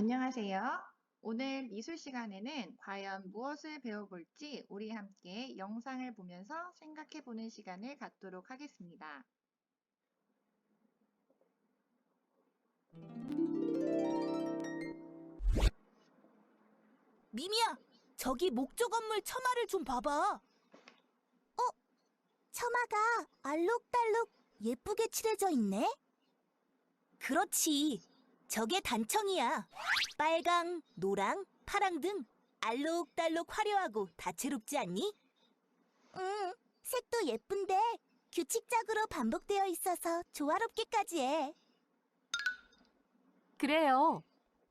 안녕하세요. 오늘 미술 시간에는 과연 무엇을 배워볼지 우리 함께 영상을 보면서 생각해 보는 시간을 갖도록 하겠습니다. 미미야, 저기 목조 건물 처마를 좀 봐봐. 처마가 알록달록 예쁘게 칠해져 있네? 그렇지. 저게 단청이야. 빨강, 노랑, 파랑 등 알록달록 화려하고 다채롭지 않니? 응, 색도 예쁜데 규칙적으로 반복되어 있어서 조화롭게까지 해. 그래요.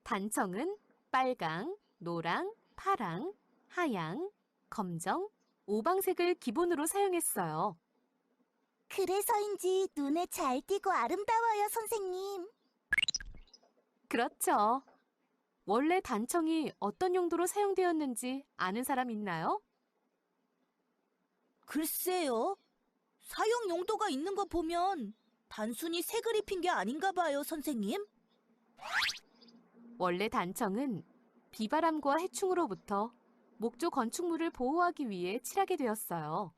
단청은 빨강, 노랑, 파랑, 하양, 검정, 오방색을 기본으로 사용했어요. 그래서인지 눈에 잘 띄고 아름다워요, 선생님. 그렇죠. 원래 단청이 어떤 용도로 사용되었는지 아는 사람 있나요? 글쎄요. 사용 용도가 있는 거 보면 단순히 색을 입힌 게 아닌가 봐요, 선생님. 원래 단청은 비바람과 해충으로부터 목조 건축물을 보호하기 위해 칠하게 되었어요.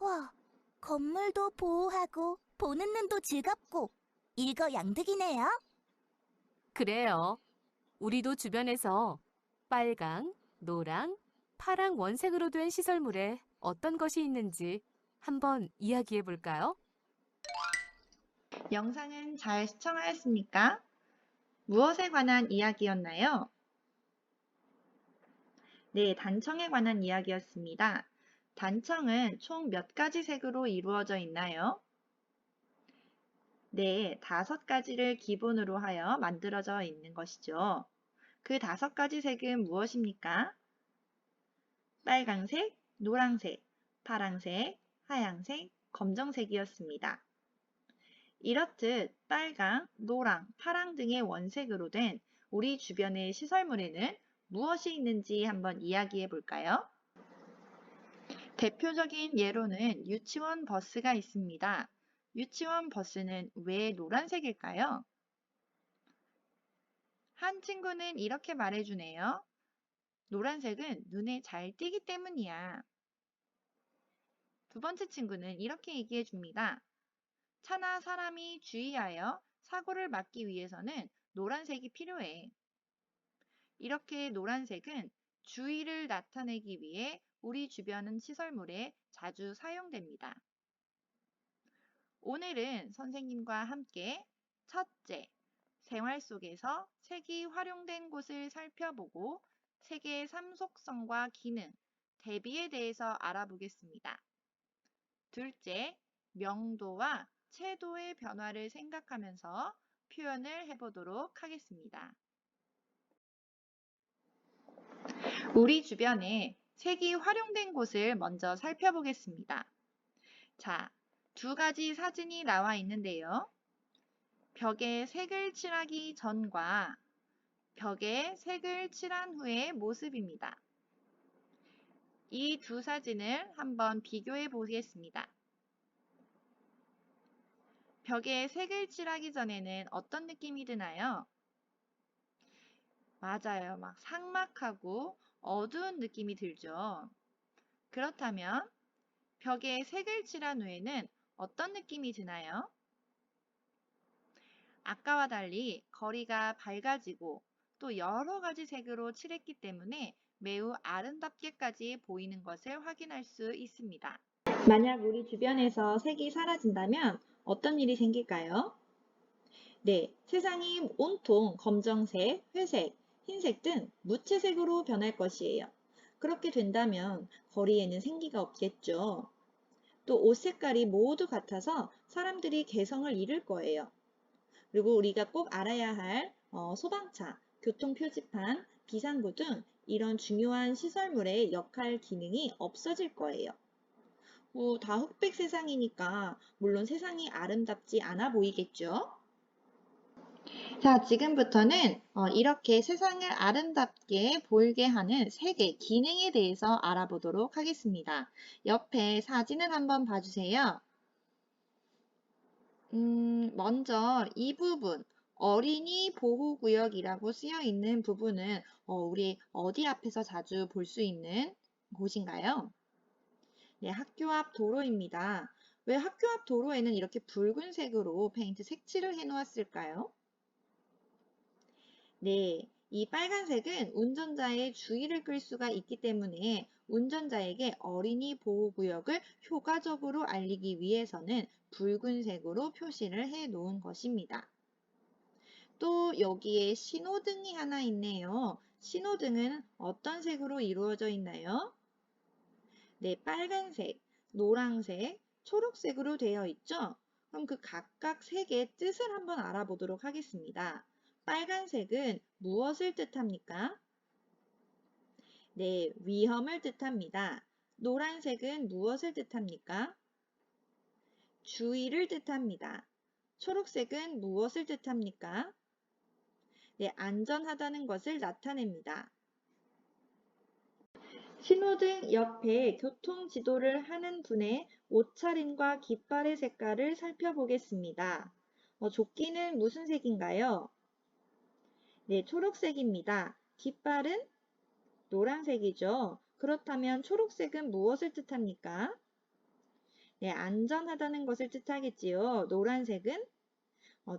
와, 건물도 보호하고 보는 눈도 즐겁고 일거양득이네요. 그래요. 우리도 주변에서 빨강, 노랑, 파랑 원색으로 된 시설물에 어떤 것이 있는지 한번 이야기해 볼까요? 영상은 잘 시청하였습니까? 무엇에 관한 이야기였나요? 네, 단청에 관한 이야기였습니다. 단청은 총 몇 가지 색으로 이루어져 있나요? 네, 5가지를 기본으로 하여 만들어져 있는 것이죠. 그 5가지 색은 무엇입니까? 빨강색, 노란색, 파란색, 하얀색, 검정색이었습니다. 이렇듯 빨강, 노랑, 파랑 등의 원색으로 된 우리 주변의 시설물에는 무엇이 있는지 한번 이야기해 볼까요? 대표적인 예로는 유치원 버스가 있습니다. 유치원 버스는 왜 노란색일까요? 한 친구는 이렇게 말해주네요. 노란색은 눈에 잘 띄기 때문이야. 두 번째 친구는 이렇게 얘기해 줍니다. 차나 사람이 주의하여 사고를 막기 위해서는 노란색이 필요해. 이렇게 노란색은 주의를 나타내기 위해 우리 주변 시설물에 자주 사용됩니다. 오늘은 선생님과 함께 첫째, 생활 속에서 색이 활용된 곳을 살펴보고 색의 삼속성과 기능, 대비에 대해서 알아보겠습니다. 둘째, 명도와 채도의 변화를 생각하면서 표현을 해보도록 하겠습니다. 우리 주변에 색이 활용된 곳을 먼저 살펴보겠습니다. 자, 2가지 사진이 나와 있는데요. 벽에 색을 칠하기 전과 벽에 색을 칠한 후의 모습입니다. 이 두 사진을 한번 비교해 보겠습니다. 벽에 색을 칠하기 전에는 어떤 느낌이 드나요? 맞아요. 막 삭막하고 어두운 느낌이 들죠. 그렇다면 벽에 색을 칠한 후에는 어떤 느낌이 드나요? 아까와 달리 거리가 밝아지고 또 여러 가지 색으로 칠했기 때문에 매우 아름답게까지 보이는 것을 확인할 수 있습니다. 만약 우리 주변에서 색이 사라진다면 어떤 일이 생길까요? 네, 세상이 온통 검정색, 회색, 흰색 등 무채색으로 변할 것이에요. 그렇게 된다면 거리에는 생기가 없겠죠. 또 옷 색깔이 모두 같아서 사람들이 개성을 잃을 거예요. 그리고 우리가 꼭 알아야 할 소방차, 교통표지판, 비상구 등 이런 중요한 시설물의 역할 기능이 없어질 거예요. 다 흑백 세상이니까 물론 세상이 아름답지 않아 보이겠죠? 자, 지금부터는 이렇게 세상을 아름답게 보이게 하는 색의 기능에 대해서 알아보도록 하겠습니다. 옆에 사진을 한번 봐주세요. 먼저 이 부분, 어린이 보호구역이라고 쓰여 있는 부분은 우리 어디 앞에서 자주 볼 수 있는 곳인가요? 네, 학교 앞 도로입니다. 왜 학교 앞 도로에는 이렇게 붉은색으로 페인트 색칠을 해 놓았을까요? 네, 이 빨간색은 운전자의 주의를 끌 수가 있기 때문에 운전자에게 어린이 보호구역을 효과적으로 알리기 위해서는 붉은색으로 표시를 해 놓은 것입니다. 또 여기에 신호등이 하나 있네요. 신호등은 어떤 색으로 이루어져 있나요? 네, 빨간색, 노란색, 초록색으로 되어 있죠? 그럼 그 각각 색의 뜻을 한번 알아보도록 하겠습니다. 빨간색은 무엇을 뜻합니까? 네, 위험을 뜻합니다. 노란색은 무엇을 뜻합니까? 주의를 뜻합니다. 초록색은 무엇을 뜻합니까? 네, 안전하다는 것을 나타냅니다. 신호등 옆에 교통 지도를 하는 분의 옷차림과 깃발의 색깔을 살펴보겠습니다. 조끼는 무슨 색인가요? 네, 초록색입니다. 깃발은 노란색이죠. 그렇다면 초록색은 무엇을 뜻합니까? 네, 안전하다는 것을 뜻하겠지요. 노란색은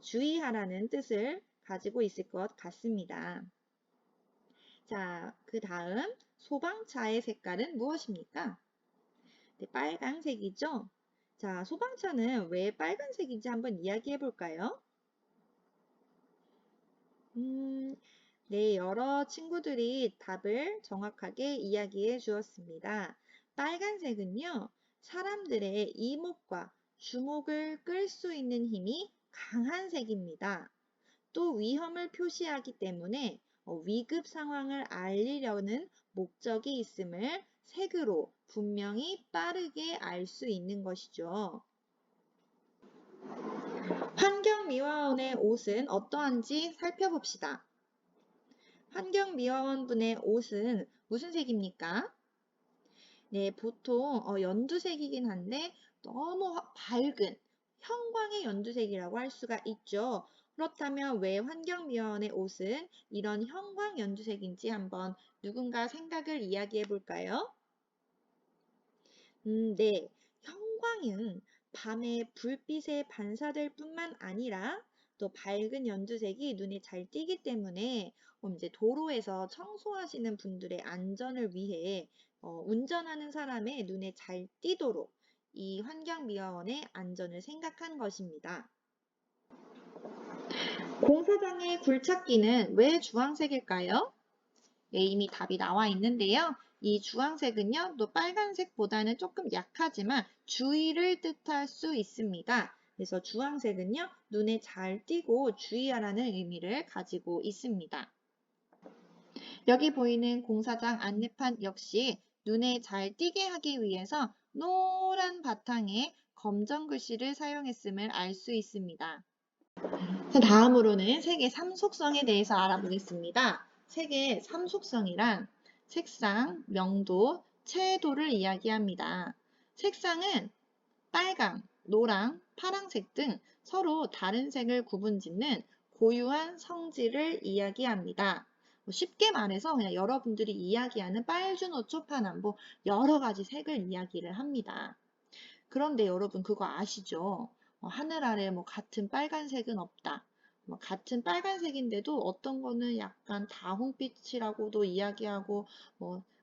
주의하라는 뜻을 가지고 있을 것 같습니다. 자, 그 다음 소방차의 색깔은 무엇입니까? 네, 빨간색이죠? 자, 소방차는 왜 빨간색인지 한번 이야기해 볼까요? 네, 여러 친구들이 답을 정확하게 이야기해 주었습니다. 빨간색은요, 사람들의 이목과 주목을 끌 수 있는 힘이 강한 색입니다. 또 위험을 표시하기 때문에 위급 상황을 알리려는 목적이 있음을 색으로 분명히 빠르게 알 수 있는 것이죠. 환경미화원의 옷은 어떠한지 살펴봅시다. 환경미화원분의 옷은 무슨 색입니까? 네, 보통 연두색이긴 한데 너무 밝은 형광의 연두색이라고 할 수가 있죠. 그렇다면 왜 환경미화원의 옷은 이런 형광 연두색인지 한번 누군가 생각을 이야기해 볼까요? 네, 형광은 밤에 불빛에 반사될 뿐만 아니라 또 밝은 연두색이 눈에 잘 띄기 때문에 이제 도로에서 청소하시는 분들의 안전을 위해 운전하는 사람의 눈에 잘 띄도록 이 환경미화원의 안전을 생각한 것입니다. 공사장의 굴착기는 왜 주황색일까요? 네, 이미 답이 나와 있는데요. 이 주황색은요, 또 빨간색보다는 조금 약하지만 주의를 뜻할 수 있습니다. 그래서 주황색은요, 눈에 잘 띄고 주의하라는 의미를 가지고 있습니다. 여기 보이는 공사장 안내판 역시 눈에 잘 띄게 하기 위해서 노란 바탕에 검정 글씨를 사용했음을 알 수 있습니다. 자, 다음으로는 색의 3속성에 대해서 알아보겠습니다. 색의 3속성이란 색상, 명도, 채도를 이야기합니다. 색상은 빨강, 노랑, 파랑색 등 서로 다른 색을 구분짓는 고유한 성질을 이야기합니다. 쉽게 말해서 그냥 여러분들이 이야기하는 빨주노, 초파남보 여러 가지 색을 이야기를 합니다. 그런데 여러분 그거 아시죠? 하늘 아래 뭐 같은 빨간색은 없다. 같은 빨간색인데도 어떤 거는 약간 다홍빛이라고도 이야기하고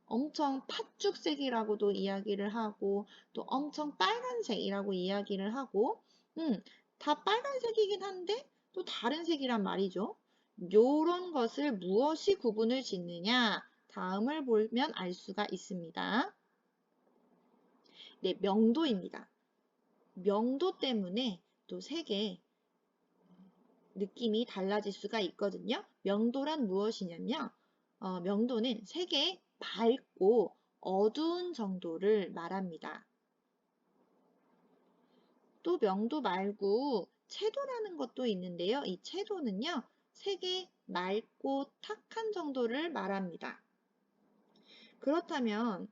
엄청 팥죽색이라고도 이야기를 하고 또 엄청 빨간색이라고 이야기를 하고 다 빨간색이긴 한데 또 다른 색이란 말이죠. 요런 것을 무엇이 구분을 짓느냐? 다음을 보면 알 수가 있습니다. 네, 명도입니다. 명도 때문에 또 색의 느낌이 달라질 수가 있거든요. 명도란 무엇이냐면 명도는 색의 밝고 어두운 정도를 말합니다. 또 명도 말고 채도라는 것도 있는데요. 이 채도는요. 색의 맑고 탁한 정도를 말합니다. 그렇다면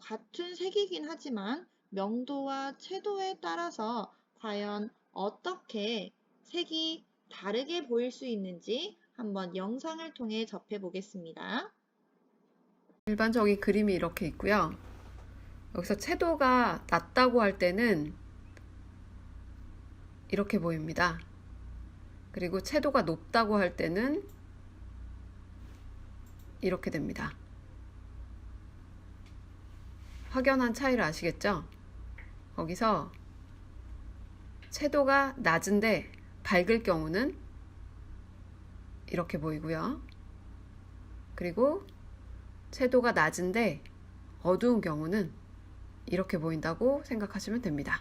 같은 색이긴 하지만 명도와 채도에 따라서 과연 어떻게 색이 다르게 보일 수 있는지 한번 영상을 통해 접해 보겠습니다. 일반적인 그림이 이렇게 있고요. 여기서 채도가 낮다고 할 때는 이렇게 보입니다. 그리고 채도가 높다고 할 때는 이렇게 됩니다. 확연한 차이를 아시겠죠? 거기서 채도가 낮은데 밝을 경우는 이렇게 보이고요. 그리고 채도가 낮은데 어두운 경우는 이렇게 보인다고 생각하시면 됩니다.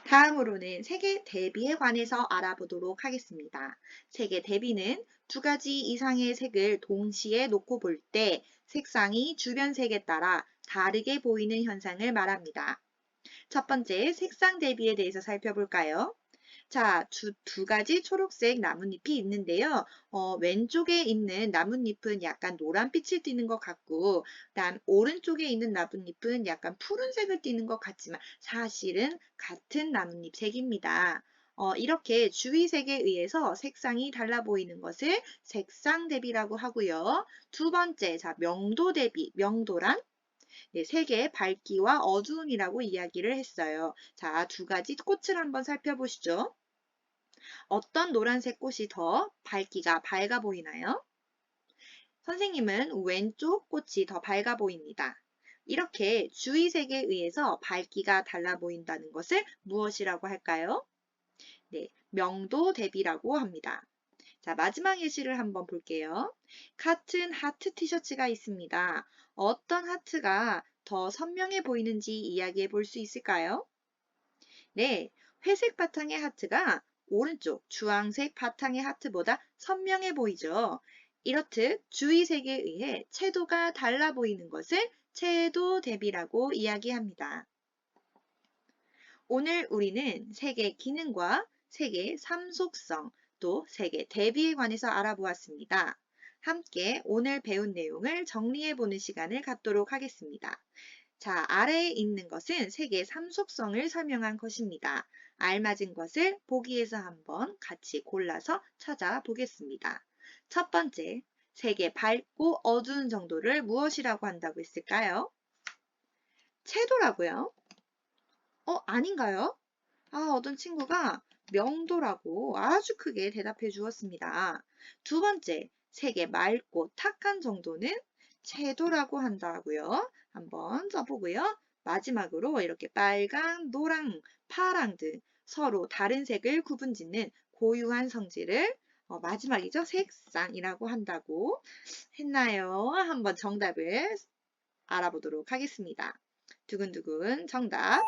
다음으로는 색의 대비에 관해서 알아보도록 하겠습니다. 색의 대비는 두 가지 이상의 색을 동시에 놓고 볼 때 색상이 주변 색에 따라 다르게 보이는 현상을 말합니다. 첫 번째, 색상 대비에 대해서 살펴볼까요? 자, 두 가지 초록색 나뭇잎이 있는데요. 왼쪽에 있는 나뭇잎은 약간 노란빛을 띠는 것 같고, 그다음 오른쪽에 있는 나뭇잎은 약간 푸른색을 띠는 것 같지만 사실은 같은 나뭇잎 색입니다. 이렇게 주위색에 의해서 색상이 달라 보이는 것을 색상 대비라고 하고요. 두 번째, 자, 명도 대비, 명도란 색의 밝기와 어두움이라고 이야기를 했어요. 자, 두 가지 꽃을 한번 살펴보시죠. 어떤 노란색 꽃이 더 밝기가 밝아 보이나요? 선생님은 왼쪽 꽃이 더 밝아 보입니다. 이렇게 주위색에 의해서 밝기가 달라 보인다는 것을 무엇이라고 할까요? 네, 명도 대비라고 합니다. 자, 마지막 예시를 한번 볼게요. 같은 하트 티셔츠가 있습니다. 어떤 하트가 더 선명해 보이는지 이야기해 볼 수 있을까요? 네, 회색 바탕의 하트가 오른쪽 주황색 바탕의 하트보다 선명해 보이죠. 이렇듯 주위색에 의해 채도가 달라 보이는 것을 채도 대비라고 이야기합니다. 오늘 우리는 색의 기능과 색의 삼속성, 또 색의 대비에 관해서 알아보았습니다. 함께 오늘 배운 내용을 정리해보는 시간을 갖도록 하겠습니다. 자, 아래에 있는 것은 색의 삼속성을 설명한 것입니다. 알맞은 것을 보기에서 한번 같이 골라서 찾아보겠습니다. 첫 번째, 색의 밝고 어두운 정도를 무엇이라고 한다고 했을까요? 채도라고요? 아닌가요? 어떤 친구가 명도라고 아주 크게 대답해 주었습니다. 두 번째, 색의 맑고 탁한 정도는 채도라고 한다고요. 한번 써보고요. 마지막으로 이렇게 빨강, 노랑, 파랑 등 서로 다른 색을 구분짓는 고유한 성질을 마지막이죠. 색상이라고 한다고 했나요? 한번 정답을 알아보도록 하겠습니다. 두근두근 정답.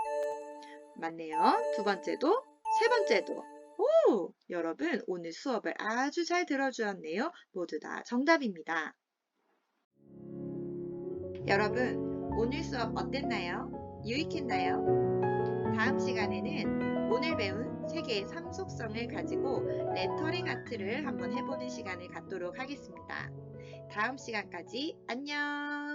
맞네요. 두 번째도, 세 번째도. 오! 여러분, 오늘 수업을 아주 잘 들어주었네요. 모두 다 정답입니다. 여러분, 오늘 수업 어땠나요? 유익했나요? 다음 시간에는 오늘 배운 색의 삼속성을 가지고 레터링 아트를 한번 해보는 시간을 갖도록 하겠습니다. 다음 시간까지 안녕!